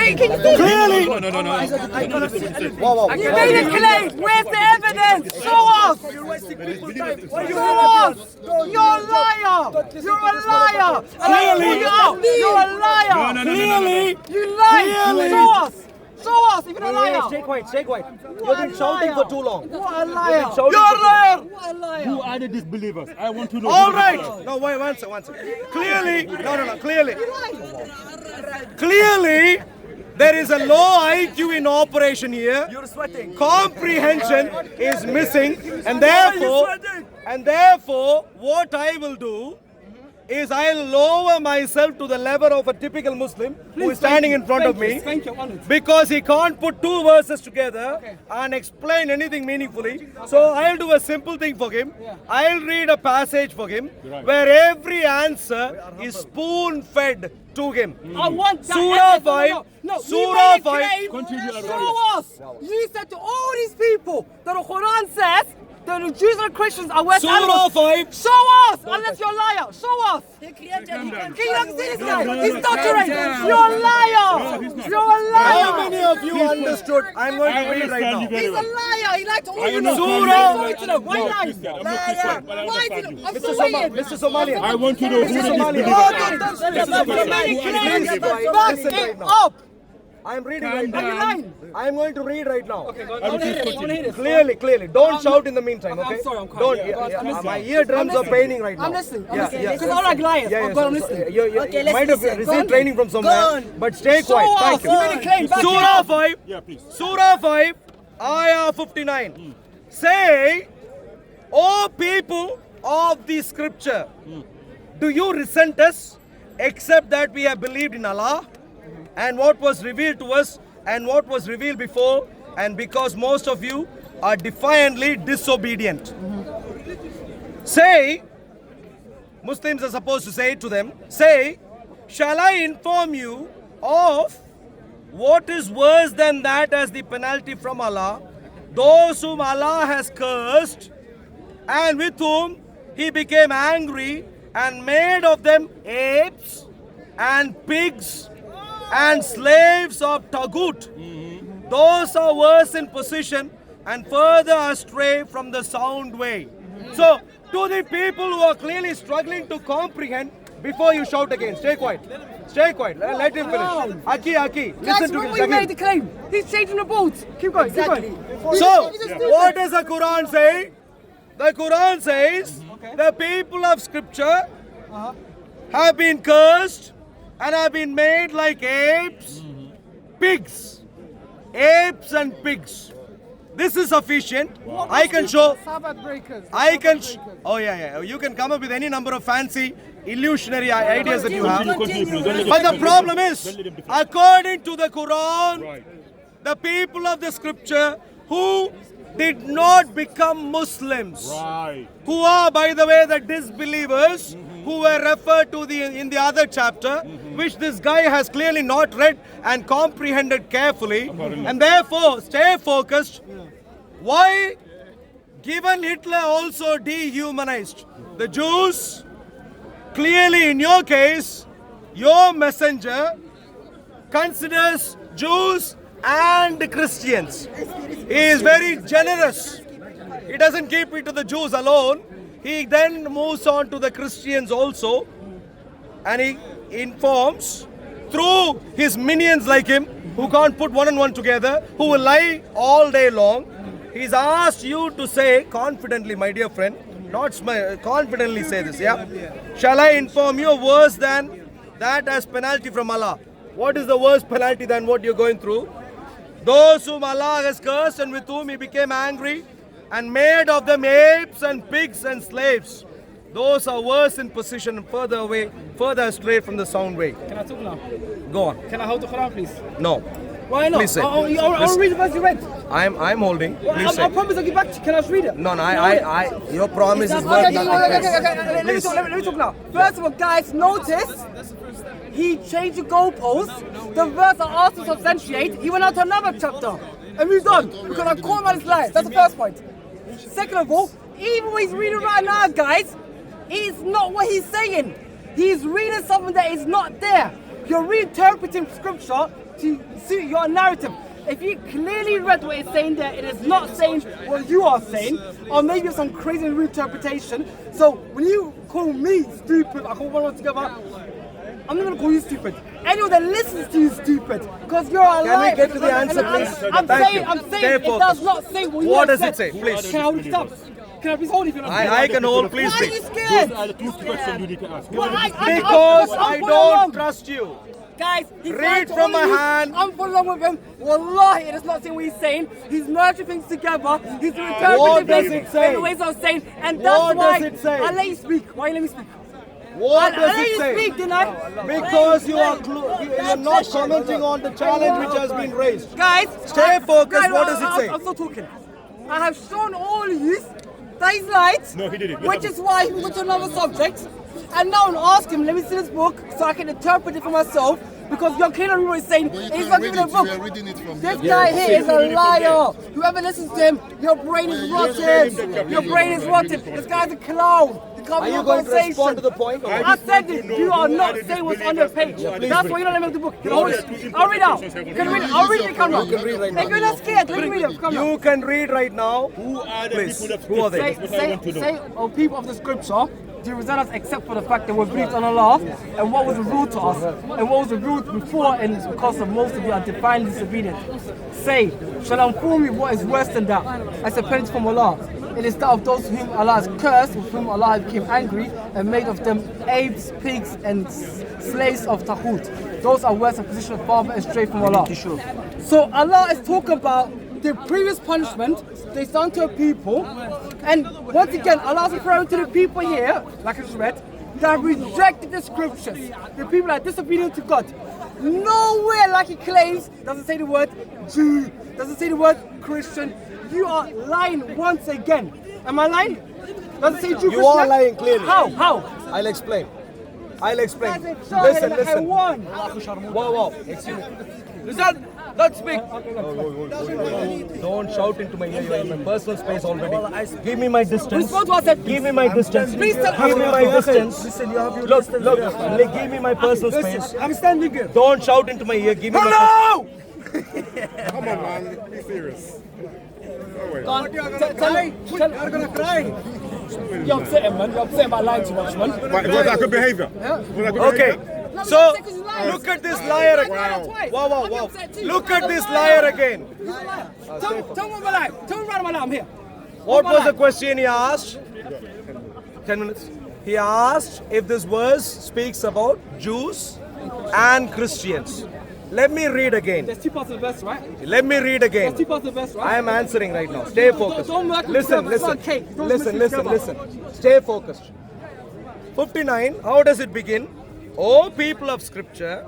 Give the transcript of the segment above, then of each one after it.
making this. Clearly. No. Wow. You made a claim. Where's the evidence? Show us. Show us. You're a liar. You're a liar. And I Clearly. call you out. You're a liar. Clearly. You lied. Clearly. Show us. Show us if you're a liar. Stay quiet. You've been shouting for too long. What a liar. You're a liar. What a liar. Who are the disbelievers? I want to know. All right. No, wait, one second. Clearly, Clearly, there is a low IQ in operation here. You're sweating. Comprehension is missing, and therefore, what I will do is I'll lower myself to the level of a typical Muslim who is standing in front of me, because he can't put two verses together and explain anything meaningfully. So I'll do a simple thing for him. I'll read a passage for him where every answer is spoon-fed to him. I want that. Surah 5. No, Surah 5. Continue, Show us. You said to all these people that the Quran says that the Jews and Christians are worse Surah animals. 5. Show us, unless you're a liar. Show us. Can you not see this guy? He's stuttering. You're a liar. You're a How liar. many of you understood? I'm going to read right now. He's a liar. He lied to all you. Surah. Why lie? Liar. Why did I'm still waiting. Mr. Somalian. I want to know who the disbelievers are. Listen right now. Up. I'm reading right Are you now. lying? I'm going to read right now. Okay, go on. I want to hear this. Clearly. Don't shout in the meantime, I'm okay? sorry, I'm quiet. Don't. Yeah, I'm listening. My eardrums are paining right now. I'm listening. Yeah. Because I like liars. Yeah, I'm listening. You might have received training from somewhere, but stay quiet. Thank you. You made a claim. Back it Surah up. 5. Yeah, please. Surah 5, Ayah 59. Say, O people of the scripture, do you resent us except that we have believed in Allah and what was revealed to us and what was revealed before, and because most of you are defiantly disobedient? Say, Muslims are supposed to say to them, say, shall I inform you of what is worse than that as the penalty from Allah? Those whom Allah has cursed and with whom He became angry and made of them apes and pigs and slaves of Tagut. Those are worse in position and further astray from the sound way. So, to the people who are clearly struggling to comprehend, before you shout again, stay quiet. Let him finish. Aki, listen to Guys, this. we made the claim. He's changing the boat. Keep going. So, what does the Quran say? The Quran says the people of scripture have been cursed and have been made like apes, pigs. Apes and pigs. This is sufficient. I can show. Sabbath breakers. Oh yeah. You can come up with any number of fancy, illusionary ideas that you have. Continue, please. But the problem is, according to the Quran, the people of the scripture who did not become Muslims, who are, by the way, the disbelievers who were referred to in the other chapter, which this guy has clearly not read and comprehended carefully, and therefore stay focused. Why, given Hitler also dehumanized the Jews, clearly in your case, your messenger considers Jews and Christians. He is very generous. He doesn't keep it to the Jews alone. He then moves on to the Christians also, and he informs through his minions like him, who can't put one and one together, who will lie all day long. He's asked you to say confidently, my dear friend, confidently say this, yeah? Shall I inform you worse than that as penalty from Allah? What is the worst penalty than what you're going through? Those whom Allah has cursed and with whom He became angry and made of them apes and pigs and slaves. Those are worse in position and further astray from the sound way. Can I talk now? Go on. Can I hold the Quran, please? No. Why not? Please say. I'll read the verse you read. I'm holding. Please I say. promise I'll get back to you. Can I just read it? No, your promise is worth nothing. Let me talk now. First of all, guys, notice he changed the goalposts. The verse I asked him to substantiate, he went out to another chapter. And moved on. Because I caught him on his lies. That's the first point. Second of all, even when he's reading right now, guys, it's not what he's saying. He's reading something that is not there. You're reinterpreting scripture to suit your narrative. If you clearly read what it's saying there, it is not saying what you are saying, or maybe some crazy reinterpretation. So when you call me stupid, I call one of us together, I'm not gonna call you stupid. Anyone that listens to you is stupid, because you're a liar. Can we get to the answer, please? I'm saying it does not say what you What have does it said. say, please? Can I hold it up? Can I please hold it? I can hold, please Why are you speak. scared? Those are the two questions you need to ask. Well, Because I'm I following don't along. trust you. Guys, he's Read lying to from all of my you. hand. I'm following with him. Wallahi, it is not saying what he's saying. He's merging things together. He's What interpreting does things it say? in the ways I'm saying. And that's What why does it say? I let you speak. Why you let me speak? What I does let it you say? speak, didn't I? Because you are not commenting on the challenge which has been raised. Guys, Stay focused. What does it say? I'm still talking. I have shown all of you that he's lied. No, he didn't. Which is why he went to another subject. And now I'm asking him, let me see this book so I can interpret it for myself. Because you're clearly what he's saying. But you He's can not read giving a it. book. You are reading it from This there. guy here is a liar. Whoever listens to him, your brain is rotten. Your brain is rotten. This guy's a clown. Are you going to respond to the point? Or I said it. You are not saying what's on your page. That's why you don't let me have the book. Can I hold it? I'll read out. Can I read it? I'll read it. Come on. You can read right now. If you're not scared, let me read it. Come on. You can read right now. Who are the Please. people of Who are they? That's what I want to know. Say, oh people of the scripture, do you resent us except for the fact that we're believed on Allah and what was revealed to us and what was revealed before, and because of most of you are defiantly disobedient. Say, shall I inform you what is worse than that? As a penalty from Allah. It is that of those whom Allah has cursed, with whom Allah became angry and made of them apes, pigs and slaves of Taghut. Those are worse in position of far and straight from Allah. So Allah is talking about the previous punishment they done to a people, and once again Allah is referring to the people here, like I just read, that rejected the scriptures, the people that are disobedient to God. Nowhere, like he claims, doesn't say the word Jew, doesn't say the word Christian. You are lying once again. Am I lying? Doesn't say Jew, You are Christian? lying clearly. How? I'll explain. Listen. I won. Wow. Excuse me. Listen. Let's speak. Don't shout into my ear. You're in my personal space already. Give me my distance. Respond to what I said. Give me my distance. Please tell Give me my distance. Listen, you have your Look. Give me my personal space. I'm standing here. Don't shout into my ear. Give me my Hello! Come on, man. Be serious. You're gonna cry. You're upset, man. You're upset about lying too much, man. Was that good behavior? Okay. So, look at this liar again. Wow. Look at this liar again. Tell me what my life. Tell me right my life. I'm here. What was the question he asked? 10 minutes. He asked if this verse speaks about Jews and Christians. Let me read again. There's two parts of the verse, right? Let me read again. There's two parts of the verse, right? I am answering right now. Stay focused. Don't work with Listen. yourself. It's not cake. Don't mix it Listen. Stay focused. 59. How does it begin? O people of Scripture,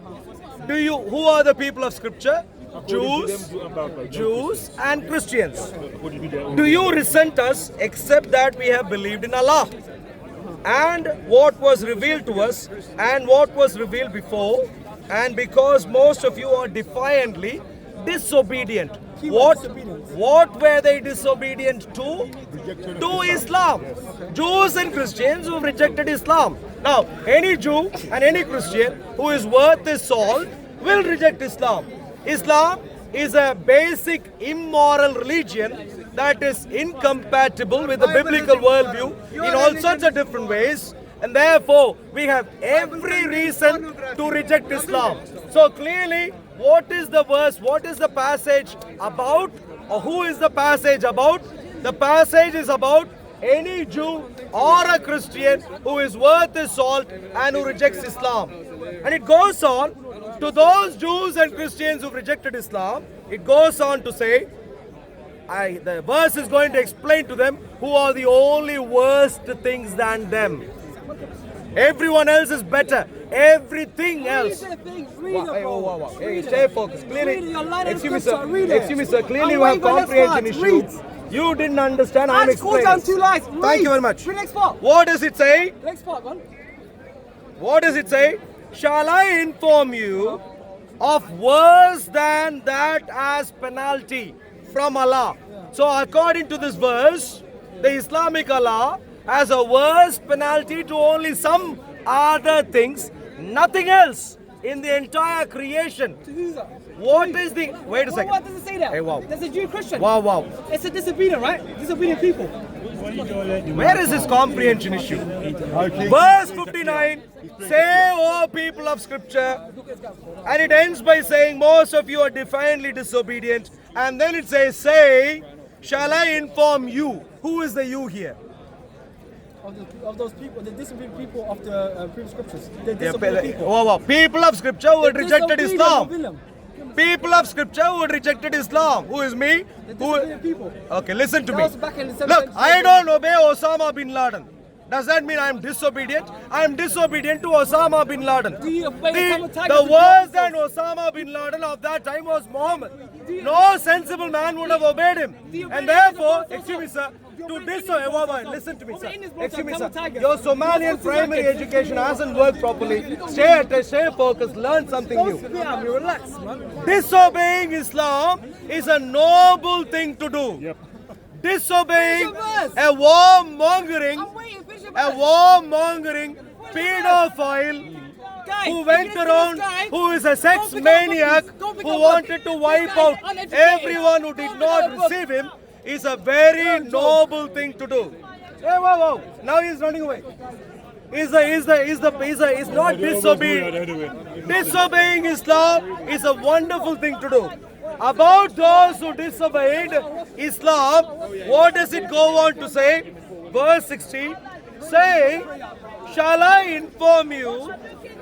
who are the people of Scripture? Jews and Christians. Do you resent us except that we have believed in Allah? And what was revealed to us and what was revealed before, and because most of you are defiantly disobedient. What were they disobedient to? To Islam. Jews and Christians who have rejected Islam. Now, any Jew and any Christian who is worth his salt will reject Islam. Islam is a basic immoral religion that is incompatible with the biblical worldview in all sorts of different ways. And therefore, we have every reason to reject Islam. So clearly, what is the verse, what is the passage about, or who is the passage about? The passage is about any Jew or a Christian who is worth his salt and who rejects Islam. And it goes on to those Jews and Christians who rejected Islam. It goes on to say, the verse is going to explain to them who are the only worst things than them. Everyone else is better. Everything else. Wow. Hey, stay focused. Clearly, excuse me, sir. Clearly, you have comprehension issues. You didn't understand. I'm explaining. down two lies. Thank you very much. Read next part. What does it say? Next part, man. What does it say? Shall I inform you of worse than that as penalty from Allah? So according to this verse, the Islamic Allah has a worse penalty to only some other things, nothing else in the entire creation. What is the... Wait a Well, second. what does it say there? Hey, wow. There's a Jew Christian. Wow, wow. It's a disobedient, right? Disobedient people. Where is this comprehension issue? Verse 59, say, O people of scripture, and it ends by saying, most of you are defiantly disobedient. And then it says, say, shall I inform you? Who is the you here? Of those people, the disobedient people of the previous scriptures. The Yeah, disobedient people. wow, wow. People of scripture who had rejected Disobedient Islam. William. People of scripture who had rejected Islam. Who is me? The Who? disobedient people. Okay, listen to That me. was back in the Look, 17th I don't obey Osama bin Laden. Does that mean I am disobedient? I am disobedient to Osama bin Laden. Do you obey The worse than Osama bin Laden of that time was Muhammad. No sensible man would have obeyed him. And therefore, excuse me, sir, to disobey, listen to me, sir. Excuse me, sir. Your Somalian primary education hasn't worked properly. Stay focused, learn something new. Relax, man. Disobeying Islam is a noble thing to do. Disobeying a warmongering pedophile who went around, who is a sex maniac, who wanted to wipe out everyone who did not receive him, is a very noble thing to do. Hey, wow. Now he's running away. Is not disobeying. Disobeying Islam is a wonderful thing to do. About those who disobeyed Islam, what does it go on to say? Verse 60, say, shall I inform you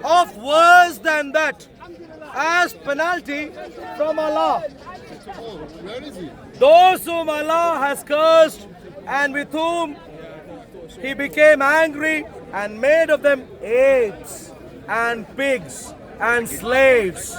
of worse than that as penalty from Allah? Those whom Allah has cursed and with whom He became angry and made of them apes and pigs and slaves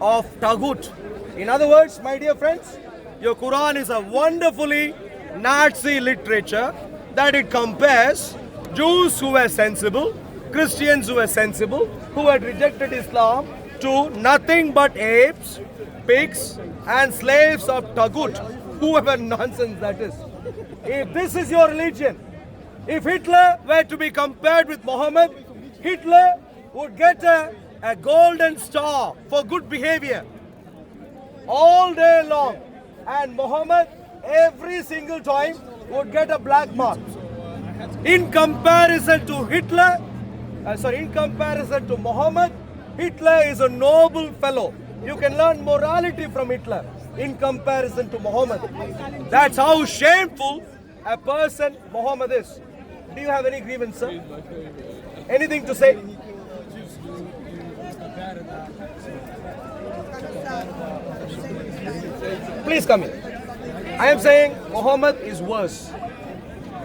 of Tagut. In other words, my dear friends, your Quran is a wonderfully Nazi literature that it compares Jews who were sensible, Christians who were sensible, who had rejected Islam, to nothing but apes, pigs and slaves of Tagut. Whoever nonsense that is. If this is your religion, if Hitler were to be compared with Muhammad, Hitler would get a golden star for good behavior all day long, and Muhammad every single time would get a black mark. In comparison to Muhammad, Hitler is a noble fellow. You can learn morality from Hitler in comparison to Muhammad. That's how shameful a person Muhammad is. Do you have any grievance, sir? Anything to say? Please come in. I am saying Muhammad is worse.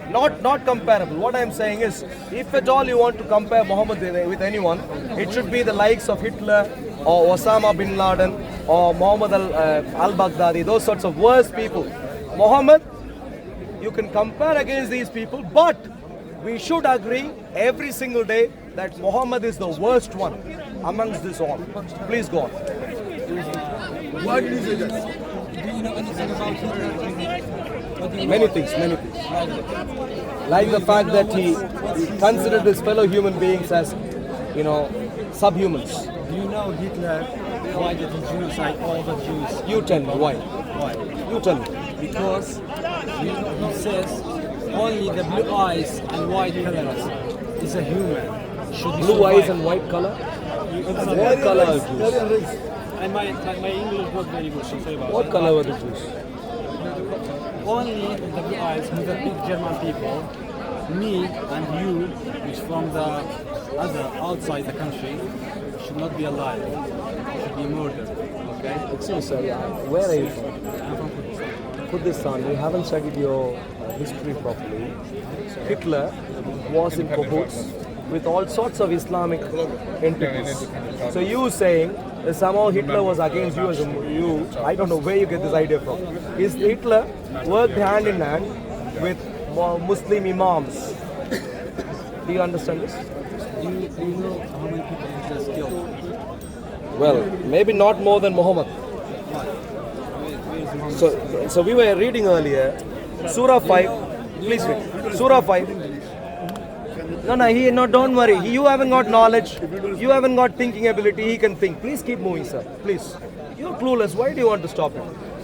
Not comparable. What I am saying is, if at all you want to compare Muhammad with anyone, it should be the likes of Hitler or Osama bin Laden or Muhammad al-Baghdadi, those sorts of worse people. Muhammad, you can compare against these people, but we should agree every single day that Muhammad is the worst one amongst this all. Please go on. Why do you say that? Do you know anything about Hitler? Many things. Like the fact that he considered his fellow human beings as, subhumans. Do you know Hitler, why did he genocide all the Jews? You tell me why. Why? You tell me. Because he says only the blue eyes and white colors is a human. Blue eyes and white color? What color are Jews? And my English was very good. Sorry about What that. color were the Jews? Only the blue eyes with the big German people, me and you, which from the other outside the country, should not be alive. Should be murdered. Okay? Excuse me, sir. Where are you from? I'm from Kurdistan. Kurdistan. You haven't studied your history properly. Hitler was in cahoots with all sorts of Islamic entities. So you saying that somehow Hitler was against you as you, I don't know where you get this idea from. Is Hitler worked hand in hand with Muslim imams? Do you understand this? Do you know how many people he has killed? Well, maybe not more than Muhammad. So we were reading earlier, Surah 5. Please read. Surah 5. No, don't worry. You haven't got knowledge. You haven't got thinking ability. He can think. Please keep moving, sir. Please. You're clueless. Why do you want to stop him?